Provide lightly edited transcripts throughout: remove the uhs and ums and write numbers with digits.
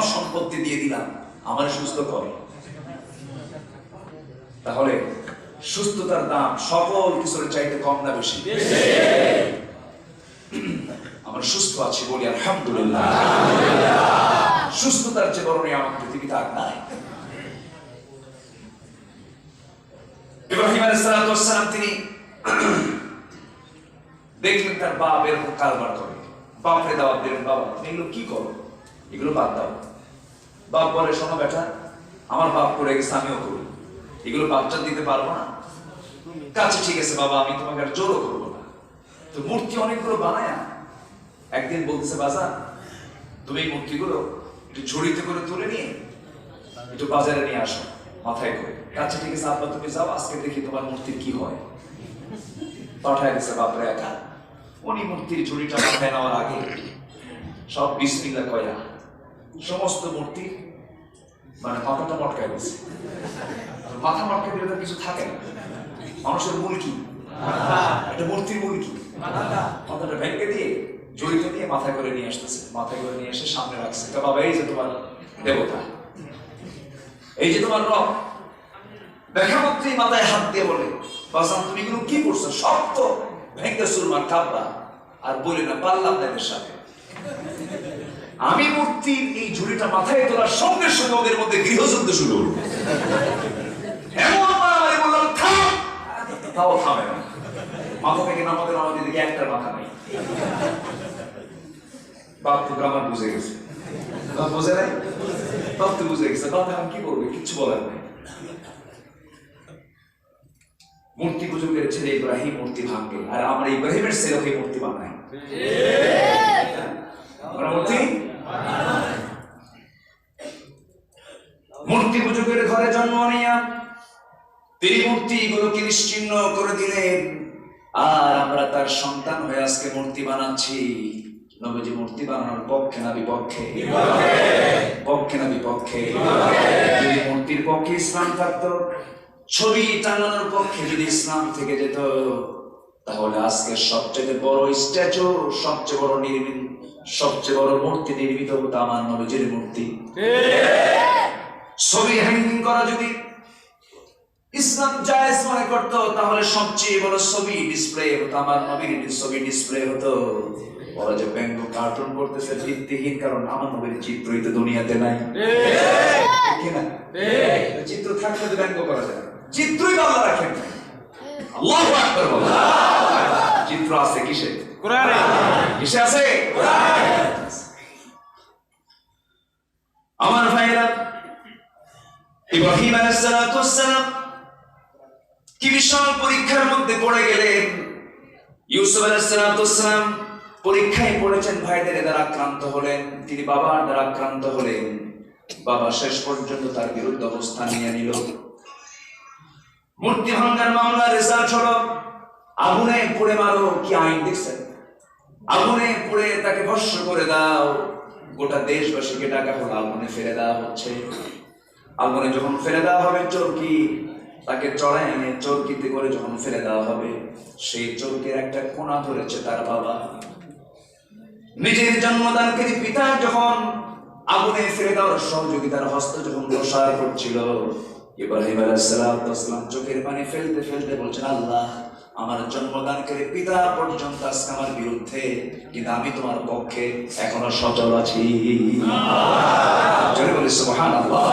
সব সম্পত্তি দিয়ে দিলাম, আমার সুস্থ কর। তাহলে সুস্থতার দাম সকল কিছুর চাইতে কম না বেশি? আমরা সুস্থ আছি বলি আলহামদুলিল্লাহ। সুস্থতার যে বড় নিয়ামত পৃথিবীতে আর নাই। ইব্রাহিম আলাইহিস সালাম তিনি দেখলেন তার বাপ এরকম কারবার করে, বাপরে দাওয়াত দিলেন, বাবা তুমি এগুলো কি করো, এগুলো বাদ দাও। বাপ বলে শোনো বেটা, আমার বাপ করে গেছে, আমিও করি, এগুলো বাচ্চা দিতে পারবো না। কাছে ঠিক আছে বাবা, আমি তোমাকে আর জোরও করবো না। তো মূর্তি অনেকগুলো বানায় একদিন বলতেছে বাজার তুমি এই মূর্তিগুলো একটু ঝুড়িতে করে তুলে নিয়ে একটু বাজারে নিয়ে আসো মাথায় করে। কাছে ঠিক আছে আব্বা তুমি যাও, আজকে দেখি তোমার মূর্তির কি হয়। পাঠায় গেছে বাপরে একা। উনি মূর্তির ঝুড়িটা মাথায় নেওয়ার আগে সব বিসমিল্লাহ কয়া সমস্ত মূর্তি মানে মাথাটা মটকায় গেছে। মাথা মটকায় দিলে তো কিছু থাকে না। মানুষের মূল কি? একটা মূর্তির মূল কি? মাথাটা ভেঙে দিয়ে ঝুড়িতে দিয়ে মাথায় করে নিয়ে আসতেছে। মাথায় করে নিয়ে এসে সামনে রাখছে। বাবা এই যে তোমার দেবতা, এই যে তোমার রব। দেখা মাত্রই মাথায় হাত দিয়ে বলে বাসান তুমি এগুলো কি করছো? সব তো ভেঙে সুরমার কাপড়া। আর বলে না পারলাম না এদের সাথে। আমি মূর্তির এই ঝুড়িটা মাথায় তোলার সঙ্গে সঙ্গে ওদের মধ্যে গৃহযুদ্ধ শুরু হলো। এমন মারামারি বললাম থাম, তাও থামে না। মাথা থেকে নামাতে নামাতে দিকে একটার মাথা নাই। বাপ তো গ্রামার বুঝে গেছে, বুঝে নাই, বাপ তো বুঝে গেছে। বাপ এখন কি বলবে, কিচ্ছু বলার নাই। মূর্তি পূজকের ছেলে ইব্রাহিম মূর্তি ভাঙবে, আর আমরা ইব্রাহিমের ছেলেকে মূর্তি বানাই। মূর্তি পূজকের ঘরে জন্ম নিয়া তিনি মূর্তিগুলোকে নিশ্চিহ্ন করে দিলেন, আর আমরা তার সন্তান হয়ে আজকে মূর্তি বানাচ্ছি। নবীজি মূর্তি বানানোর পক্ষে না বিপক্ষে? পক্ষে না বিপক্ষে? যদি মূর্তির পক্ষে ইসলাম থাকতো, ছবি টাঙানোর পক্ষে যদি ইসলাম থেকে যেত, তাহলে আজকে সবচেয়ে বড় স্ট্যাচু, সবচেয়ে বড় সবচেয়ে বড় মূর্তি নির্মিত হতো আমার নবীজির মূর্তি। ছবি হ্যাঙ্গিং করা যদি ইসলাম জায়েজ মনে করতো, তাহলে সবচেয়ে বড় ছবি ডিসপ্লে হতো আমার নবীর ছবি ডিসপ্লে হতো। ওরা যে ব্যঙ্গ কার্টুন করতেছে ভিত্তিহীন, কারণ আমার নবীর চিত্রই তো দুনিয়াতে নাই। চিত্র থাকলে তো ব্যঙ্গ করা যায়, চিত্রই তো আল্লাহ রাখেন। আল্লাহু আকবার বলো। চিত্র আছে কিসে? কোরআনে। কিসে আছে? কোরআনে। আমার ভাইরা, ইব্রাহিম আলাইহিস সালাম কি বিশাল পরীক্ষার মধ্যে পড়ে গেলেন। ইউসুফ আলাইহিস সালাম পরীক্ষায় পড়েছেন, ভাইদের দ্বারা আক্রান্ত হলেন, তিনি বাবার দ্বারা আক্রান্ত হলেন। বাবা শেষ পর্যন্ত তার বিরুদ্ধে অবস্থান নিয়ে নিল। মূর্তি ভাঙার মামলা রেজাল্ট হলো আগুনে পুড়ে মারো। কি আইন দেখছেন? আগুনে পুড়ে তাকে ভস্ম করে দাও। গোটা দেশবাসীকে ডাকা হলো, আগুনে ফেলে দেওয়া হচ্ছে। আগুনে যখন ফেলে দেওয়া হবে, চরকি তাকে চড়াই এনে চরকিতে করে যখন ফেলে দেওয়া হবে, সেই চরকির একটা কোণা ধরেছে তার বাবা। নিজের জন্মদানকারী পিতা যখন আগুনে ফেলে দেওয়ার সহযোগিতার হস্ত যখন প্রসার করছিল, ইব্রাহিম আলাইহিস সালাম চোখের পানি ফেলতে ফেলতে বলছেন, আল্লাহ আমার জন্মদানকারী পিতা পর্যন্ত আজকে আমার বিরুদ্ধে, কিন্তু আমি তোমার পক্ষে এখনো সচল আছি। জোরে বলি সুবহানাল্লাহ।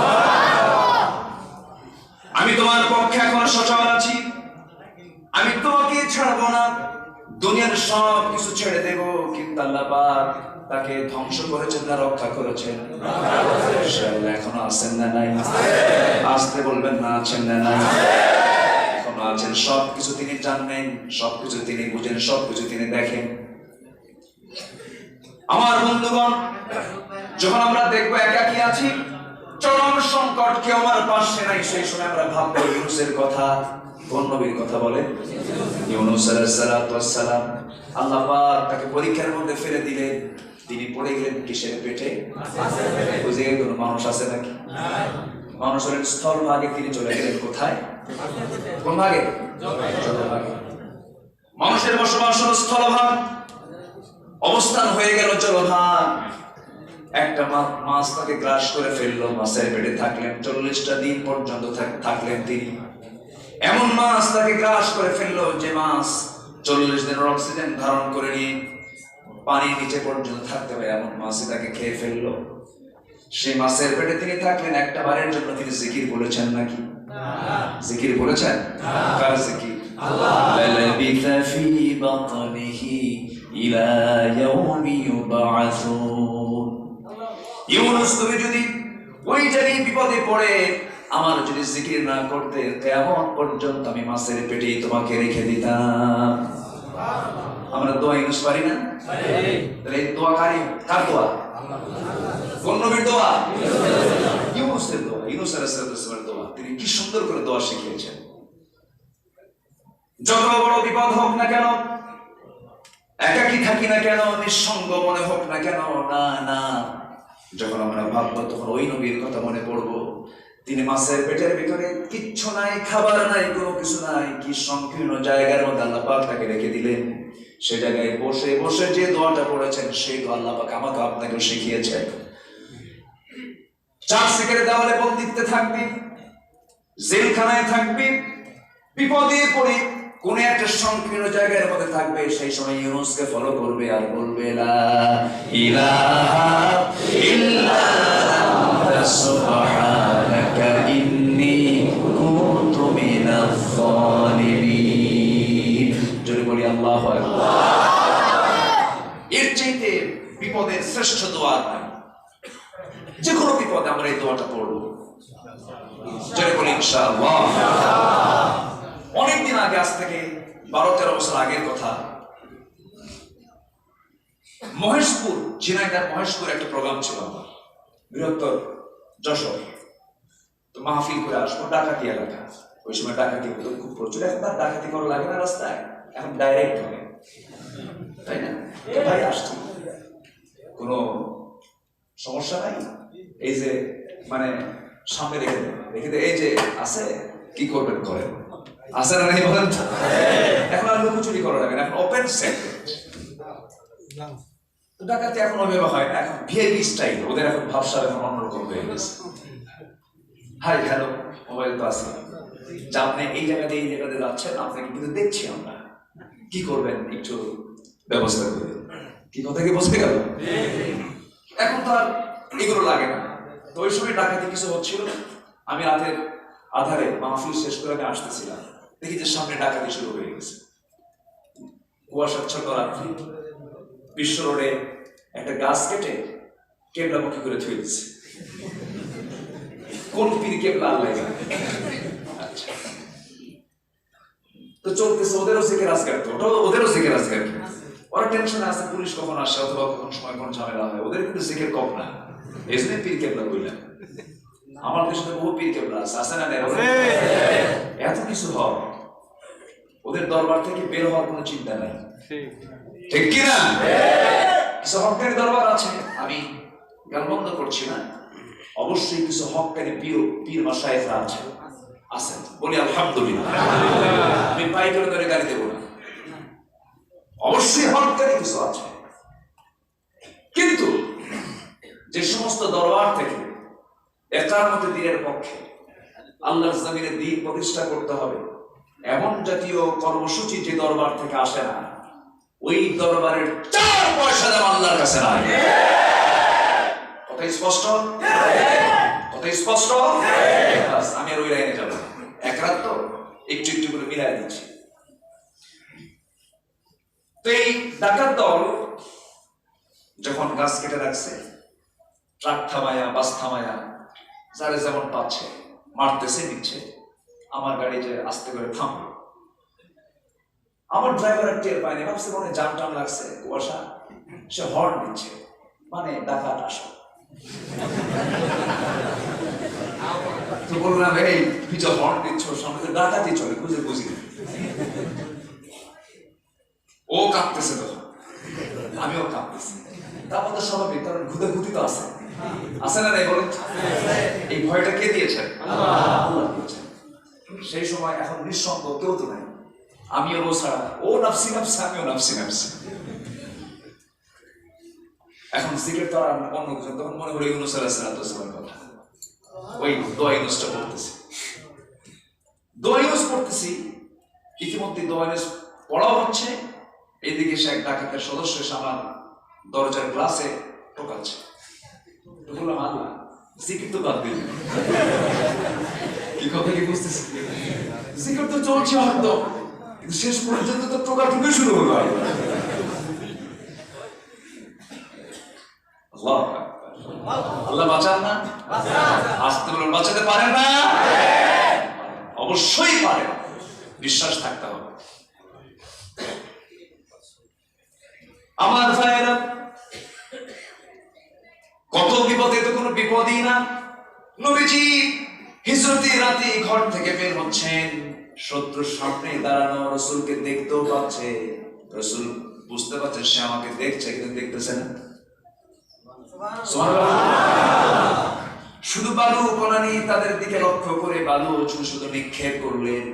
আমি তোমার পক্ষে এখনো সচল আছি, আমি তোমাকে ছাড়বো না, দুনিয়ার সব কিছু ছেড়ে দেব। কিন্তু আল্লাহ পাক তাকে ধ্বংস করেছেন না রক্ষা করেছেন? এখনো আছেন না নাই? আসতে বলবেন না, আছেন না নাই? এখনো আছেন। সবকিছু তিনি জানেন, সবকিছু তিনি বুঝেন, সবকিছু তিনি দেখেন। আমার বন্ধুগণ, যখন আমরা দেখবো একাকী আছি, চরম সংকট, কেউ আমার পাশে নাই, সেই সময় আমরা ভাববো ইউনূসের কথা। কোন নবীর কথা বলে? ইউনূস আলাইহিস সালাম। আল্লাহ পাক তাকে পরীক্ষার মধ্যে ফেলে দিলেন। তিনি পড়ে গেলেন কিসের পেটে? বুঝে গেল কোন মানুষ আছে নাকি? মানুষ হলেন স্থল ভাগে, তিনি চলে গেলেন কোথায়? কোন ভাগে? জলভাগে। মানুষের বসবাস হলো স্থলভাগ, অবস্থান হয়ে গেল জলভাগ। একটা মাছ তাকে গ্রাস করে ফেললো, মাছের পেটে থাকলেন 40টা দিন পর্যন্ত থাকলেন তিনি। এমন মাছ তাকে গ্রাস করে ফেললো যে মাছ 40 দিনের অক্সিজেন ধারণ করে নিয়ে পানির নিচে পর্যন্ত থাকতে হয়, এমন মাছই তাকে খেয়ে ফেললো। সেই মাছের পেটে তিনি থাকলেন, একটা বারের জন্য তিনি জিকির বলেছেন নাকি? জিকির বলেছেন? কার জিকির? লাবিথা ফি বাতনিহি ইলা ইয়াউমি ইউবআসুন। ইউনূস, তুমি যদি ওই জায়গায় বিপদে পড়ে আমার যদি জিকির না করতে, কিয়ামত পর্যন্ত আমি মাছের পেটেই তোমাকে রেখে দিতাম। আমরা দোয়া ইউনূস পারি না? তাহলে এই দোয়া কার দোয়া? কোন নবীর দোয়া? ইউনূসের দোয়া, ইউনূস আলাইহিস সালামের দোয়া। তিনি কি সুন্দর করে দোয়া শিখিয়েছেন। যত বড় বিপদ হোক না কেন, একাকী থাকি না কেন, নিঃসঙ্গ মনে হোক না কেন, না না, যখন আমরা ভাববো তখন ওই নবীর কথা মনে পড়বো। তিনি মাছের পেটের ভিতরে কিচ্ছু নাই, খাবার নাই, কোনো কিছু নাই, কি সংকীর্ণ জায়গার মধ্যে আল্লাহ পাক তাকে রেখে দিলেন। সে জায়গায় বসে বসে যে দোয়াটা পড়েছেন, সেই দোয়া আল্লাহ পাক আমাকে আপনাকে শিখিয়েছেন। 4 সেকেন্ডের দেওয়ালে বন্দিত্বে থাকবি, জেলখানায় থাকবি, বিপদে পড়ে কোন একটা সংকীর্ণ জায়গার মধ্যে থাকবে, সেই সময় ইউনূসকে ফলো করবে আর বলবে লা ইলাহা ইল্লা আনতা সুবহানাকা ইন্নী কুনতু মিনাজ জালিমিন। জোরে বলি আল্লাহু আকবার। এর চাইতে বিপদের শ্রেষ্ঠ দোয়া নাই। যে কোনো বিপদে আমরা এই দোয়াটা পড়বো। জোরে বলি ইনশাআল্লাহ। অনেকদিন আগে, আজ থেকে 12-13 বছর আগের কথা, মহেশপুর, ঝিনাইদহ মহেশপুর একটা প্রোগ্রাম ছিল আমার, বৃহত্তর যশোর। তো মাহফিল করে আসবো, ডাকাতি এলাকা, ওই সময় ডাকাতি হতো খুব প্রচুর। এখন তার ডাকাতি করা লাগে না রাস্তায়, এখন ডাইরেক্ট হবে, তাই না? ভাই আসছি, কোনো সমস্যা নাই, এই যে মানে সামনে রেখে দেয়, এই যে আছে, কি করবেন করেন, আছে না নাই বলেন? এখন আর লুকোচুরি করা লাগে না, এখন ওপেন সেক্রেট। ডাকাতি এখন ওইভাবে হয় না, এখন ভিআইপি স্টাইল, ওদের এখন ভাবসা এখন অন্যরকম হয়ে গেছে। হাই হ্যালো, মোবাইল তো আছে, যা আপনি এই জায়গাতে যাচ্ছেন, আপনাকে কিন্তু দেখছি আমরা, কি করবেন একটু ব্যবস্থা করে। কি কথা কি বুঝতে গেল? এখন তো আর এগুলো লাগে না। তো ওই সময় ডাকাতি কিছু হচ্ছিল, আমি রাতের আধারে মাহফিল শেষ করে আমি আসতেছিলাম, দেখি যে সামনে ডাকাতি শুরু হয়ে গেছে। কুয়াশাচ্ছন্ন রাত্রি, বিশ্ব রোডে একটা গাছ কেটে কেবলামুখী করে থুয়ে দিচ্ছে। কোন পীর কেবলা আল্লাহ জানে। আচ্ছা, তো চলতেছে, ওদেরও জিকির আজকার, তো ওদেরও জিকির আজকার, ওরা টেনশনে আছে পুলিশ কখন আসে অথবা কখন সময় কোন ঝামেলা হয়, ওদের কিন্তু জিকির কম না। এই জন্য পীর কেবলা বললাম। আমার দেশে বহু পীর কেবলা আছে না? এত কিছু হয়, ওদের দরবার থেকে বের হওয়ার কোনো চিন্তা নাই, ঠিক কিনা? কিছু হক্কানি দরবার আছে, আমি গান বন্ধ করছি না, অবশ্যই কিছু হক্কানি পীর মাশায়েখরা আছে, আছেন, বলি আলহামদুলিল্লাহ। আমি পাইকারি ধরে গাড়ি দেবো না, অবশ্যই হক্কানি কিছু আছে। কিন্তু যে সমস্ত দরবার থেকে একামত দ্বীনের পক্ষে আল্লাহর জমিনে দ্বীন প্রতিষ্ঠা করতে হবে, এমন জাতীয় কর্মসূচি যে দরবার থেকে আসে না, ওই দরবারের 4 পয়সা দাম আল্লাহর কাছে নাই। কথাই স্পষ্ট? কথাই স্পষ্ট? আমি আর ওই লাইনে যাব না, এক রাত তো একটু একটু করে মিলাই দিচ্ছি। তো এই ডাকাত দল যখন গাছ কেটে রাখছে, ট্রাক থামায়া, বাস থামায়া, যারা যেমন পাচ্ছে মারতেছে, নিচ্ছে, আমার গাড়ি যে আস্তে করে থামলো, আমার ড্রাইভার টের পায়নি, ভাবছে মনে জাম টাম লাগছে, কুয়াশা, সে হর্ন দিচ্ছে, মানে ডাকাত আসো। তো বললাম, এই পিছু হর্ন দিচ্ছ, সামনে তো ডাকাতি চলে, বুঝে বুঝি। ও কাঁপতেছে, তখন আমিও কাঁপতেছি। তারপর তো স্বাভাবিক, কারণ ঘুতি তো আছে, আছে না? বলেন, এই ভয়টা কে দিয়েছেন? আল্লাহ দিয়েছেন। সেই সময় এখন নিঃসঙ্গ কেউ তো নাই, আমিও ও ছাড়া, ও নাফসি নাফসি, আমিও নাফসি নাফসি। এখন জিকির তো আর অন্য কিছু, তখন মনে হলো ইউনূস আলাইহিস সালামের কথা, ওই দোয়া ইউনূসটা পড়তেছি, দোয়া ইউনূস পড়তেছি। ইতিমধ্যে দোয়া ইউনূস পড়া হচ্ছে, এদিকে সে এক ডাকাতের সদস্য এসে আমার দরজার গ্লাসে টোকাচ্ছে। বললাম আল্লাহ জিকির তো বাদ দিল, কি কথা কি বুঝতেছি, জিকির তো চলছে হয়তো, কিন্তু শেষ পর্যন্ত তো টোকা ঠুকে শুরু হলো। আল্লাহ বাঁচান না, আসতে বলুন বাঁচাতে পারেন না, অবশ্যই পারেন, বিশ্বাস থাকতে হবে। আমার ভাইয়েরা, কত বিপদে তো কোনো বিপদই না। নবীজি হিজরতের রাতে ঘর থেকে বের হচ্ছেন, শত্রুর সামনে দাঁড়ানো রাসূলকে দেখতেও পাচ্ছে, রাসূল বুঝতে পারছেন সে আমাকে দেখছে কিন্তু দেখতেছে না। শুধু বালু কণা নিয়ে তাদের দিকে লক্ষ্য করে বালু শুধু নিক্ষেপ করলেন,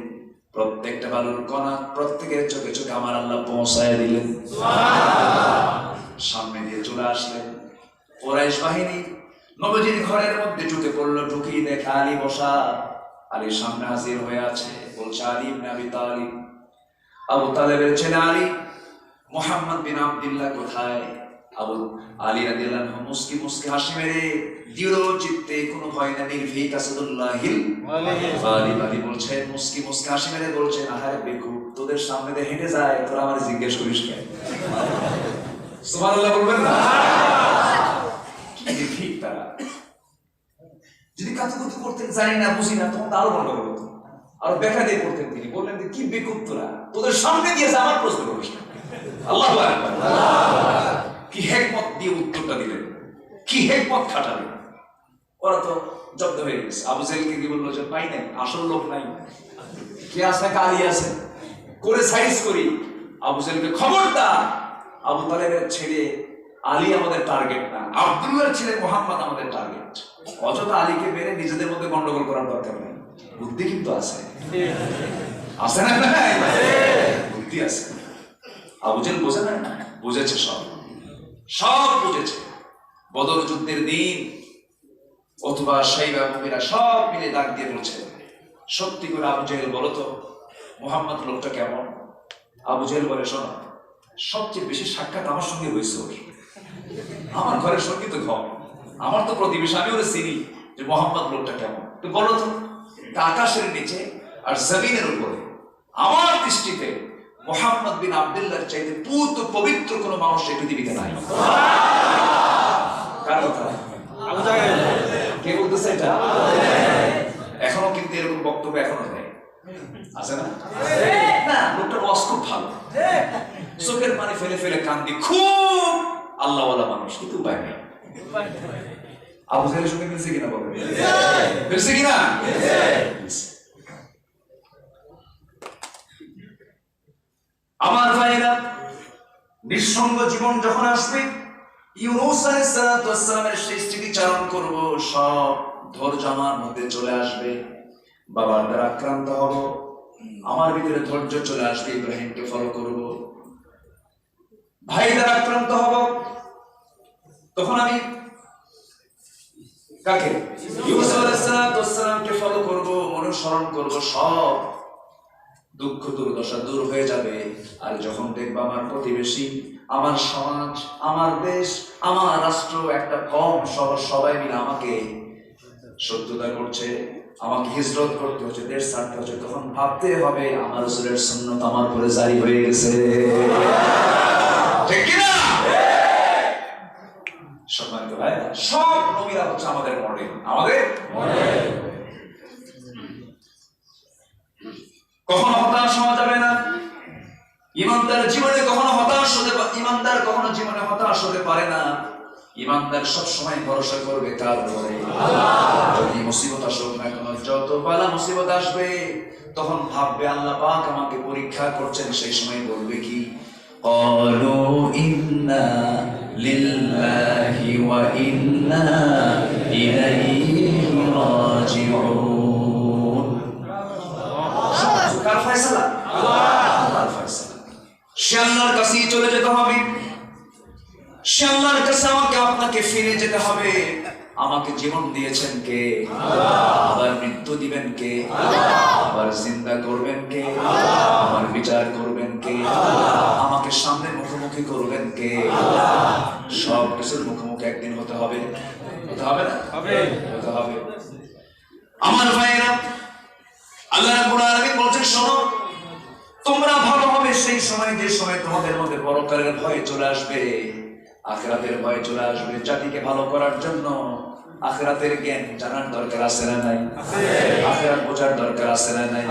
প্রত্যেকটা বালুর কণা প্রত্যেকের চোখে চোখে আমার আল্লাহ পৌঁছায় দিলেন। সামনে দিয়ে চলে আসলেন কুরাইশ বাহিনী, নবীজির ঘরের মধ্যে ঢুকে পড়লো। ঢুকিয়ে দেখে আলী বসা, আলীর সামনে হাজির হয়ে আছে। বলছে আলী ইবনে আবি তালিব, আবু তালেবের ছেলে আলী, মুহাম্মদ বিন আব্দুল্লাহ কোথায়? আবু আলী রাদিয়াল্লাহু আনহু মুস্কি মুস্কি হাসি মেরে দৃঢ় চিত্তে, কোনো ভয় না, নির্ভীক আসাদুল্লাহিল গালিব। আলী বলছেন মুস্কি মুস্কি হাসি মেরে বলছেন, আহারে বেকুব, তোদের সামনে দিয়ে হেঁটে যায়, তোরা আমার জিজ্ঞেস করিস কেন? সুবহানাল্লাহ বলবেন না? কি ঠিক তারা যদি কাতুকুতু করতেন, জানি না বুঝি না, তখন আরো ভালো হতো, আরো ব্যাখ্যা দিয়ে করতেন। তিনি বললেন কি বেকুব তোরা, তোদের সামনে দিয়েছে আমার প্রশ্ন করিস না। আল্লাহু আকবার, কি হিকমত দিয়ে উত্তরটা দিলেন, কি হিকমত খাটালেন। ওরা তো জব্দ হয়ে গেছে। আবু জেহেলকে কি বললো যে পাই নাই, আসল লোক নাই, কে আছে কালি আছে, করে সাইজ করি। আবু জেহেলকে খবরদার, আবু তালেবের ছেলে আলী আমাদের টার্গেট না, আব্দুল্লাহর ছেলে মুহাম্মদ আমাদের টার্গেট। অযথা আলীকে মেরে নিজেদের মধ্যে গন্ডগোল করার দরকার নেই। বুদ্ধি কিন্তু আছে, আছে না? বুদ্ধি আছে। আবু জেহেল বোঝে না, বুঝেছে, সব বুঝেছে। বদর যুদ্ধের দিন অথবা সাইবা মুমিরা সব মিলে ডাক দিয়ে বলছে, সত্যি করে আবু জেহেল বলো তো মুহাম্মদ লোকটা কেমন? আবু জেহেল বলে, শোনো, সবচেয়ে বেশি সাক্ষাৎ আমার সঙ্গে হয়েছে ওর, আমার ঘরের সঙ্গে তো ঘর, আমার তো প্রতিবেশী, আমি ওরা চিনি যে মুহাম্মদ লোকটা কেমন। তো বলো তো, আকাশের নিচে আর জমিনের উপরে আমার দৃষ্টিতে মুহাম্মদ বিন আব্দুল্লাহর চাইতে পুত পবিত্র কোনো মানুষ এই পৃথিবীতে নাই। কার কথা? আবু জাহেল। কে বলতেছে এটা? এখনো কিন্তু এরকম বক্তব্য এখনো দেয়, আছে না? না, লোকটার ওয়াজ খুব ভালো, চোখের পানি ফেলে ফেলে কান্দি, খুব আল্লাহওয়ালা মানুষ, কিন্তু উপায় নেই। আবু জাহেলের সঙ্গে মিলছে কিনা বলেন? মিলছে কিনা? আমার ভাইরা, নিঃসঙ্গ জীবন যখন আসবে, ইউনূস আলাইহিস সালামের সেই স্মৃতিচারণ করব, সব ধৈর্য আমার মধ্যে চলে আসবে। বাবার দ্বারা আক্রান্ত হব, আমার ভিতরে ধৈর্য চলে আসবে, ইব্রাহিমকে ফলো করব। ভাই দ্বারা আক্রান্ত হব, তখন আমি কাকে? ইউনূস আলাইহিস সালামকে ফলো করব, অনুসরণ করব, সব দুঃখ দুর্দশা দূর হয়ে যাবে। আর যখন দেখবো আমার প্রতিবেশী, আমার সমাজ, আমার দেশ, আমার রাষ্ট্র, একটা কম শহর সবাই মিলে আমাকে শত্রুতা করছে, আমাকে হিজরত করতে হচ্ছে, দেশ ছাড়তে হচ্ছে, তখন ভাবতে হবে আমার রাসূলের সুন্নাত আমার উপরে জারি হয়ে গেছে। ঠিক কি না? সম্মানিত ভাই, সব নবীরা হচ্ছে আমাদের মডেল, আমাদের মডেল। কখনো হতাশ হওয়া যাবে না। ইমানদার জীবনে কখনো হতাশ হতে ইমানদার কখনো জীবনে হতাশ হতে পারে না। ইমানদার সব সময় ভরসা করবে কার উপরে? আল্লাহ। যদি মুসিবত আসুক না কেন, যত বালা মুসিবত আসবে, তখন ভাববে আল্লাহ পাক আমাকে পরীক্ষা করছেন। সেই সময় বলবে কি? ক্বালু ইন্না লিল্লাহি ওয়া ইন্না ইলাইহি রাজিউন। কার ফয়সালা? আল্লাহর ফয়সালা। সে আল্লাহর কাছেই চলে যেতে হবে। সে আল্লাহর কাছে আমাকে আমাকে জীবন দিয়েছেন কে? আবার মৃত্যু দিবেন কে? আবার জিন্দা করবেন কে? আমার বিচার করবেন কে? আমাকে সামনে মুখোমুখি করবেন কে? সব কিছুর মুখোমুখি একদিন হতে হবে। হতে হবে না? হতে হবে। আমার ভাইয়েরা, আল্লাহ রাব্বুল আলামিন বলছেন, শোনো, তোমরা ভালো হবে সেই সময় যে সময় তোমাদের মধ্যে পরকালের ভয় চলে আসবে, আখিরাতের ভয় চলে আসবে। জাতিকে ভালো করার জন্য আখিরাতের জ্ঞান জানার দরকার আছে না নাই? আখিরাত বোঝার দরকার আছে না নাই?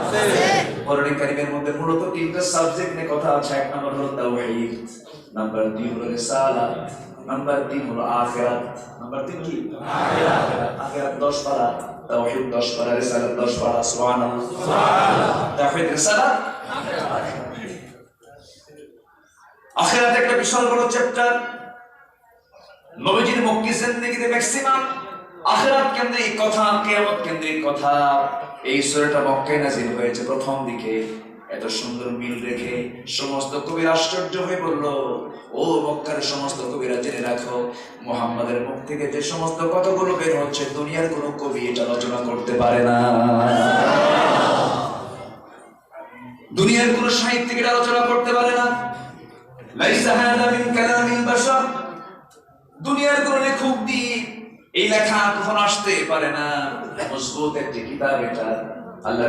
কোরআন কারীমের মধ্যে মূলত তিনটা সাবজেক্ট নিয়ে কথা আছে। এক নম্বর হলো তাওহীদ, নাম্বার 2 হলো রিসালাত, নাম্বার 3 হলো আখিরাত। নাম্বার 3 কি? আখিরাত। আখিরাত 10 পারা, তাওহীদ 10 পারা, রিসালাত 10 পারা। সুবহানাল্লাহ, সুবহানাল্লাহ। তাওহীদ, রিসালাত, আখিরাত একটা বিশাল বড় চ্যাপ্টার। নবীজির মক্কি জিন্দেগিতে ম্যাক্সিমাম আখিরাত কেন্দ্রিক কথা, কিয়ামত কেন্দ্রিক কথা। এই সূরাটা মক্কায় নাযিল হয়েছে প্রথম দিকে। এত সুন্দর মিল রেখে সমস্ত কবিরা আশ্চর্য হয়ে বলল, ও মক্কার সমস্ত কবিরা জেনে রাখো, মুহাম্মাদের মুখ থেকে যে সমস্ত কথাগুলো বের হচ্ছে, দুনিয়ার কোনো কবি এটা আলোচনা করতে পারে না। দুনিয়ার কোনো সাহিত্যিক এটা আলোচনা করতে পারে না। লাইসা হাদা মিন কালামিল বাশার। দুনিয়ার কোন লেখক দিয়ে এই লেখা কখনো আসতে পারে না। মজবুত একটি কিতাব এটা। আল্লাহ